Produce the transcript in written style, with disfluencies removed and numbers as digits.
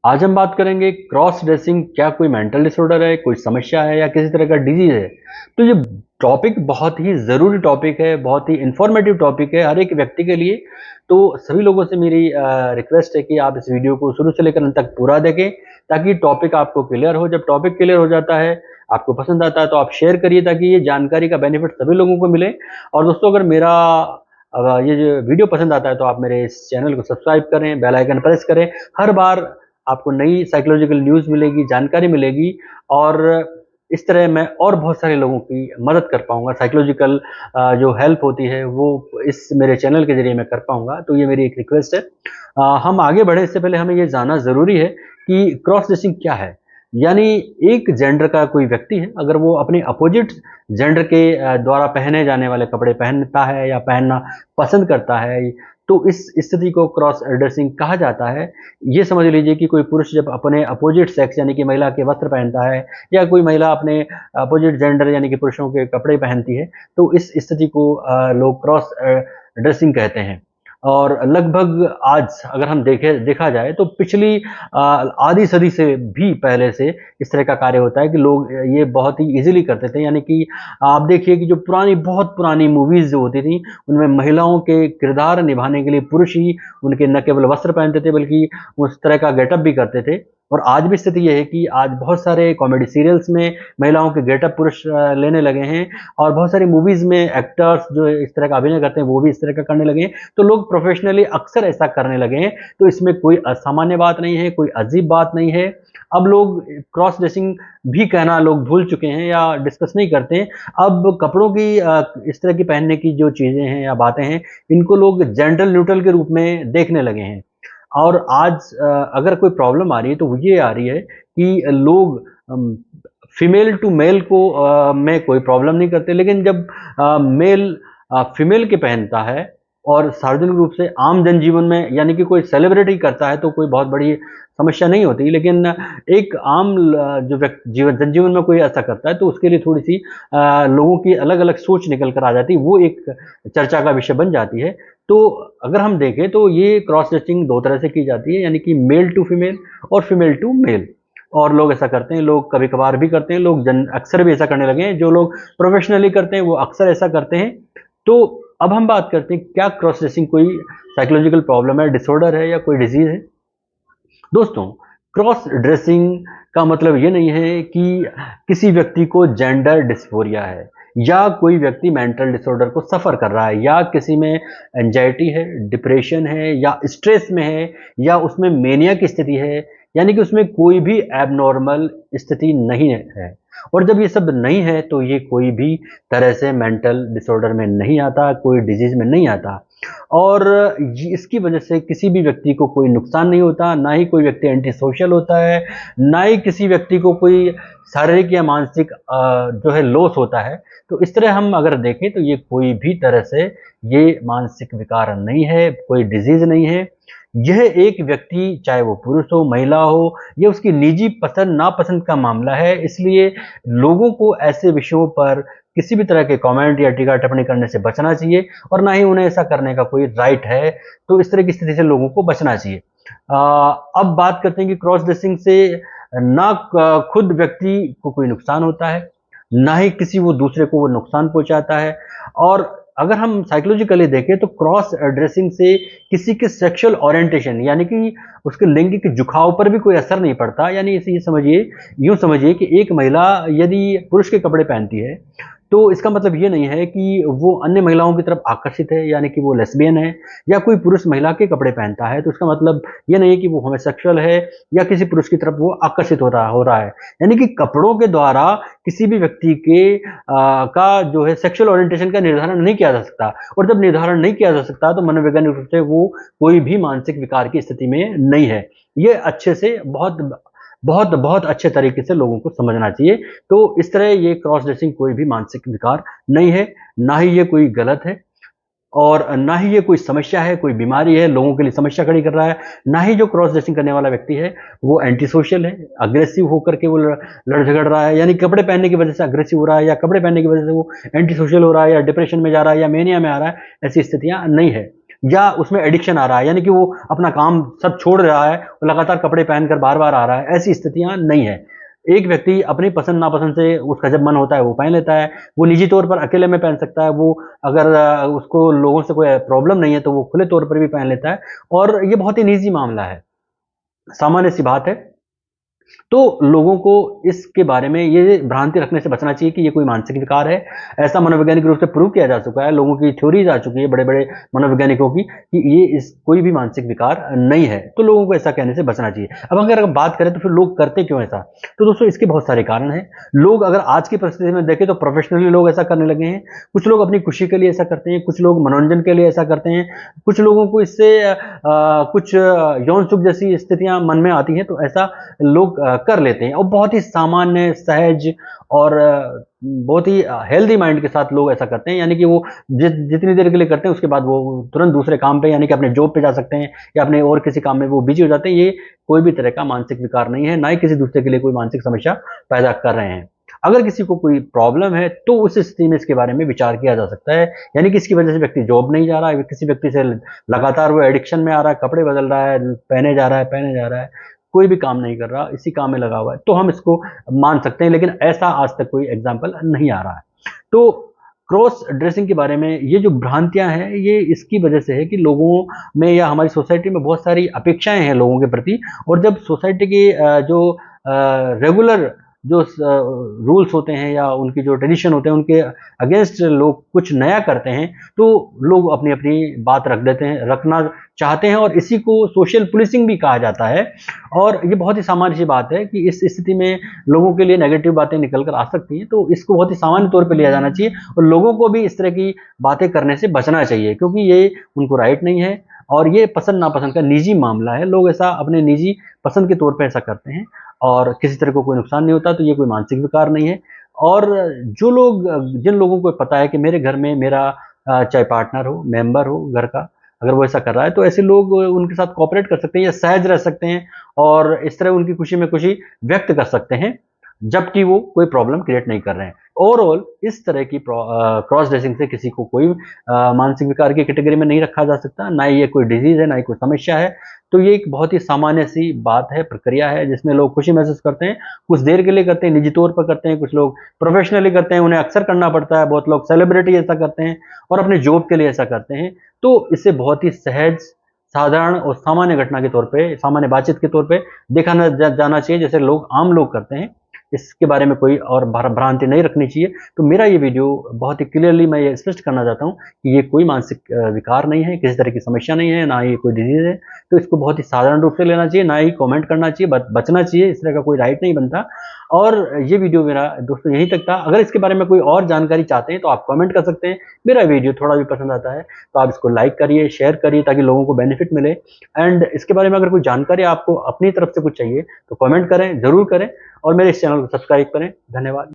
आज हम बात करेंगे क्रॉस ड्रेसिंग क्या कोई मेंटल डिसऑर्डर है, कोई समस्या है या किसी तरह का डिजीज है। तो ये टॉपिक बहुत ही ज़रूरी टॉपिक है, बहुत ही इंफॉर्मेटिव टॉपिक है हर एक व्यक्ति के लिए। तो सभी लोगों से मेरी रिक्वेस्ट है कि आप इस वीडियो को शुरू से लेकर अंत तक पूरा देखें, ताकि टॉपिक आपको क्लियर हो। जब टॉपिक क्लियर हो जाता है, आपको पसंद आता है, तो आप शेयर करिए ताकि ये जानकारी का बेनिफिट सभी लोगों को मिले। और दोस्तों, अगर मेरा ये जो वीडियो पसंद आता है तो आप मेरे इस चैनल को सब्सक्राइब करें, बेल आइकन प्रेस करें। हर बार आपको नई साइकोलॉजिकल न्यूज़ मिलेगी, जानकारी मिलेगी, और इस तरह मैं और बहुत सारे लोगों की मदद कर पाऊँगा। साइकोलॉजिकल जो हेल्प होती है वो इस मेरे चैनल के ज़रिए मैं कर पाऊँगा। तो ये मेरी एक रिक्वेस्ट है। हम आगे बढ़ें इससे पहले हमें ये जानना ज़रूरी है कि क्रॉस ड्रेसिंग क्या है? यानी एक जेंडर का कोई व्यक्ति है, अगर वो अपने अपोजिट जेंडर के द्वारा पहने जाने वाले कपड़े पहनता है या पहनना पसंद करता है, तो इस स्थिति को क्रॉस ड्रेसिंग कहा जाता है। ये समझ लीजिए कि कोई पुरुष जब अपने अपोजिट सेक्स यानी कि महिला के वस्त्र पहनता है, या कोई महिला अपने अपोजिट जेंडर यानी कि पुरुषों के कपड़े पहनती है, तो इस स्थिति को लोग क्रॉस ड्रेसिंग कहते हैं। और लगभग आज अगर हम देखा जाए तो पिछली आधी सदी से भी पहले से इस तरह का कार्य होता है कि लोग ये बहुत ही इजीली करते थे। यानी कि आप देखिए कि जो बहुत पुरानी मूवीज जो होती थी, उनमें महिलाओं के किरदार निभाने के लिए पुरुष ही उनके न केवल वस्त्र पहनते थे, बल्कि उस तरह का गेटअप भी करते थे। और आज भी स्थिति यह है कि आज बहुत सारे कॉमेडी सीरियल्स में महिलाओं के गेटअप पुरुष लेने लगे हैं, और बहुत सारी मूवीज में एक्टर्स जो इस तरह का अभिनय करते हैं वो भी इस तरह का करने लगे हैं। तो लोग प्रोफेशनली अक्सर ऐसा करने लगे हैं। तो इसमें कोई असामान्य बात नहीं है, कोई अजीब बात नहीं है। अब लोग क्रॉस ड्रेसिंग भी कहना लोग भूल चुके हैं या डिस्कस नहीं करते हैं। अब कपड़ों की इस तरह की पहनने की जो चीज़ें हैं या बातें हैं, इनको लोग जेंडर न्यूट्रल के रूप में देखने लगे हैं। और आज अगर कोई प्रॉब्लम आ रही है तो वो ये आ रही है कि लोग फीमेल टू मेल को में कोई प्रॉब्लम नहीं करते, लेकिन जब मेल फीमेल के पहनता है और सार्वजनिक रूप से आम जनजीवन में यानी कि कोई सेलिब्रिटी करता है, तो कोई बहुत बड़ी समस्या नहीं होती। लेकिन एक आम जो जनजीवन में कोई ऐसा करता है, तो उसके लिए थोड़ी सी लोगों की अलग अलग सोच निकल कर आ जाती है, वो एक चर्चा का विषय बन जाती है। तो अगर हम देखें तो ये क्रॉस ड्रेसिंग दो तरह से की जाती है, यानी कि मेल टू फीमेल और फीमेल टू मेल। और लोग ऐसा करते हैं, लोग कभी कभार भी करते हैं, लोग अक्सर भी ऐसा करने लगे हैं। जो लोग प्रोफेशनली करते हैं वो अक्सर ऐसा करते हैं। तो अब हम बात करते हैं, क्या क्रॉस ड्रेसिंग कोई साइकोलॉजिकल प्रॉब्लम है, डिसऑर्डर है या कोई डिजीज है? दोस्तों, क्रॉस ड्रेसिंग का मतलब ये नहीं है कि किसी व्यक्ति को जेंडर डिस्फोरिया है, या कोई व्यक्ति मेंटल डिसऑर्डर को सफ़र कर रहा है, या किसी में एंजाइटी है, डिप्रेशन है, या स्ट्रेस में है, या उसमें मेनिया की स्थिति है। यानी कि उसमें कोई भी एबनॉर्मल स्थिति नहीं है। और जब ये सब नहीं है तो ये कोई भी तरह से मेंटल डिसऑर्डर में नहीं आता, कोई डिजीज में नहीं आता। और इसकी वजह से किसी भी व्यक्ति को कोई नुकसान नहीं होता, ना ही कोई व्यक्ति एंटी सोशल होता है, ना ही किसी व्यक्ति को कोई शारीरिक या मानसिक जो है लॉस होता है। तो इस तरह हम अगर देखें तो ये कोई भी तरह से ये मानसिक विकार नहीं है, कोई डिजीज नहीं है। यह एक व्यक्ति, चाहे वो पुरुष हो, महिला हो, ये उसकी निजी पसंद नापसंद का मामला है। इसलिए लोगों को ऐसे विषयों पर किसी भी तरह के कमेंट या टीका टिप्पणी करने से बचना चाहिए, और ना ही उन्हें ऐसा करने का कोई राइट है। तो इस तरह की स्थिति से लोगों को बचना चाहिए। अब बात करते हैं कि क्रॉस ड्रेसिंग से ना खुद व्यक्ति को कोई नुकसान होता है, ना ही किसी वो दूसरे को वो नुकसान पहुंचाता है। और अगर हम साइकोलॉजिकली देखें तो क्रॉस ड्रेसिंग से किसी के सेक्सुअल ओरिएंटेशन यानी कि उसके लैंगिक झुकाव पर भी कोई असर नहीं पड़ता। यानी इसे यूं समझिए कि एक महिला यदि पुरुष के कपड़े पहनती है, तो इसका मतलब ये नहीं है कि वो अन्य महिलाओं की तरफ आकर्षित है, यानी कि वो लेस्बियन है। या कोई पुरुष महिला के कपड़े पहनता है तो इसका मतलब ये नहीं है कि वो होमोसेक्सुअल है या किसी पुरुष की तरफ वो आकर्षित हो रहा है। यानी कि कपड़ों के द्वारा किसी भी व्यक्ति का जो है सेक्सुअल ओरिएंटेशन का निर्धारण नहीं किया जा सकता। और जब निर्धारण नहीं किया जा सकता तो मनोवैज्ञानिक रूप से वो कोई भी मानसिक विकार की स्थिति में नहीं है। ये अच्छे से बहुत अच्छे तरीके से लोगों को समझना चाहिए। तो इस तरह ये क्रॉस ड्रेसिंग कोई भी मानसिक विकार नहीं है, ना ही ये कोई गलत है, और ना ही ये कोई समस्या है, कोई बीमारी है लोगों के लिए समस्या खड़ी कर रहा है। ना ही जो क्रॉस ड्रेसिंग करने वाला व्यक्ति है वो एंटी सोशल है, अग्रेसिव होकर के वो लड़ झगड़ रहा है, यानी कपड़े पहनने की वजह से अग्रेसिव हो रहा है, या कपड़े पहनने की वजह से वो एंटी सोशल हो रहा है, या डिप्रेशन में जा रहा है, या मेनिया में आ रहा है। ऐसी स्थितियां नहीं है। या उसमें एडिक्शन आ रहा है, यानी कि वो अपना काम सब छोड़ रहा है, वो लगातार कपड़े पहनकर बार-बार आ रहा है, ऐसी स्थितियाँ नहीं है। एक व्यक्ति अपनी पसंद-नापसंद से उसका जब मन होता है वो पहन लेता है, वो निजी तौर पर अकेले में पहन सकता है, वो अगर उसको लोगों से कोई प्रॉब्लम नहीं है तो वो खुले तौर पर भी पहन लेता है और ये बहुत ही निजी मामला है, सामान्य-सी बात है। तो लोगों को इसके बारे में ये भ्रांति रखने से बचना चाहिए कि ये कोई मानसिक विकार है। ऐसा मनोवैज्ञानिक रूप से प्रूव किया जा चुका है, लोगों की थ्योरीज आ चुकी है बड़े-बड़े मनोवैज्ञानिकों की कि ये इस कोई भी मानसिक विकार नहीं है। तो लोगों को ऐसा कहने से बचना चाहिए। अब अगर हम बात करें तो फिर लोग करते क्यों ऐसा? तो दोस्तों इसके बहुत सारे कारण हैं। लोग अगर आज की परिस्थिति में देखें तो प्रोफेशनली लोग ऐसा करने लगे हैं। कुछ लोग अपनी खुशी के लिए ऐसा करते हैं, कुछ लोग मनोरंजन के लिए ऐसा करते हैं, कुछ लोगों को इससे कुछ यौन सुख जैसी स्थितियाँ मन में आती हैं तो ऐसा लोग कर लेते हैं और बहुत ही सामान्य, सहज और बहुत ही हेल्दी माइंड के साथ लोग ऐसा करते हैं, यानी कि वो जितनी देर के लिए करते हैं उसके बाद वो तुरंत दूसरे काम पे यानी कि अपने जॉब पे जा सकते हैं या अपने और किसी काम में वो बिजी हो जाते हैं। ये कोई भी तरह का मानसिक विकार नहीं है, ना ही किसी दूसरे के लिए कोई मानसिक समस्या पैदा कर रहे हैं। अगर किसी को कोई प्रॉब्लम है तो उस स्थिति में इसके बारे में विचार किया जा सकता है, यानी कि इसकी वजह से व्यक्ति जॉब नहीं जा रहा है, किसी व्यक्ति से लगातार वो एडिक्शन में आ रहा है, कपड़े बदल रहा है, पहने जा रहा है, कोई भी काम नहीं कर रहा, इसी काम में लगा हुआ है, तो हम इसको मान सकते हैं, लेकिन ऐसा आज तक कोई एग्जाम्पल नहीं आ रहा है। तो क्रॉस ड्रेसिंग के बारे में ये जो भ्रांतियां हैं ये इसकी वजह से है कि लोगों में या हमारी सोसाइटी में बहुत सारी अपेक्षाएं हैं लोगों के प्रति, और जब सोसाइटी की जो रेगुलर जो रूल्स होते हैं या उनकी जो ट्रेडिशन होते हैं उनके अगेंस्ट लोग कुछ नया करते हैं तो लोग अपनी अपनी बात रख देते हैं, रखना चाहते हैं, और इसी को सोशल पुलिसिंग भी कहा जाता है। और ये बहुत ही सामान्य सी बात है कि इस स्थिति में लोगों के लिए नेगेटिव बातें निकल कर आ सकती हैं, तो इसको बहुत ही सामान्य तौर पे लिया जाना चाहिए और लोगों को भी इस तरह की बातें करने से बचना चाहिए, क्योंकि ये उनको राइट नहीं है और ये पसंद नापसंद का निजी मामला है। लोग ऐसा अपने निजी पसंद के तौर पे ऐसा करते हैं और किसी तरह को कोई नुकसान नहीं होता, तो ये कोई मानसिक विकार नहीं है। और जो लोग जिन लोगों को पता है कि मेरे घर में मेरा चाहे पार्टनर हो, मेंबर हो घर का, अगर वो ऐसा कर रहा है तो ऐसे लोग उनके साथ कोऑपरेट कर सकते हैं या सहज रह सकते हैं और इस तरह उनकी खुशी में खुशी व्यक्त कर सकते हैं, जबकि वो कोई प्रॉब्लम क्रिएट नहीं कर रहे हैं। ओवरऑल इस तरह की क्रॉस ड्रेसिंग से किसी को कोई मानसिक विकार की कैटेगरी में नहीं रखा जा सकता, ना ही ये कोई डिजीज है, ना ही कोई समस्या है। तो ये एक बहुत ही सामान्य सी बात है, प्रक्रिया है जिसमें लोग खुशी महसूस करते हैं, कुछ देर के लिए करते हैं, निजी तौर पर करते हैं, कुछ लोग प्रोफेशनली करते हैं, उन्हें अक्सर करना पड़ता है, बहुत लोग सेलिब्रिटी ऐसा करते हैं और अपने जॉब के लिए ऐसा करते हैं। तो इसे बहुत ही सहज, साधारण और सामान्य घटना के तौर पे, सामान्य बातचीत के तौर पे देखा जाना चाहिए, जैसे लोग आम लोग करते हैं। इसके बारे में कोई और भ्रांति नहीं रखनी चाहिए। तो मेरा ये वीडियो बहुत ही क्लियरली मैं ये स्पष्ट करना चाहता हूँ कि ये कोई मानसिक विकार नहीं है, किसी तरह की समस्या नहीं है, ना ही कोई डिजीज है। तो इसको बहुत ही साधारण रूप से लेना चाहिए, ना ही कमेंट करना चाहिए, बचना चाहिए, इस तरह का कोई राइट नहीं बनता। और ये वीडियो मेरा दोस्तों यहीं तक था। अगर इसके बारे में कोई और जानकारी चाहते हैं तो आप कमेंट कर सकते हैं। मेरा वीडियो थोड़ा भी पसंद आता है तो आप इसको लाइक करिए, शेयर करिए, ताकि लोगों को बेनिफिट मिले। एंड इसके बारे में अगर कोई जानकारी आपको अपनी तरफ से कुछ चाहिए तो कमेंट करें, जरूर करें, और मेरे इस चैनल को सब्सक्राइब करें। धन्यवाद।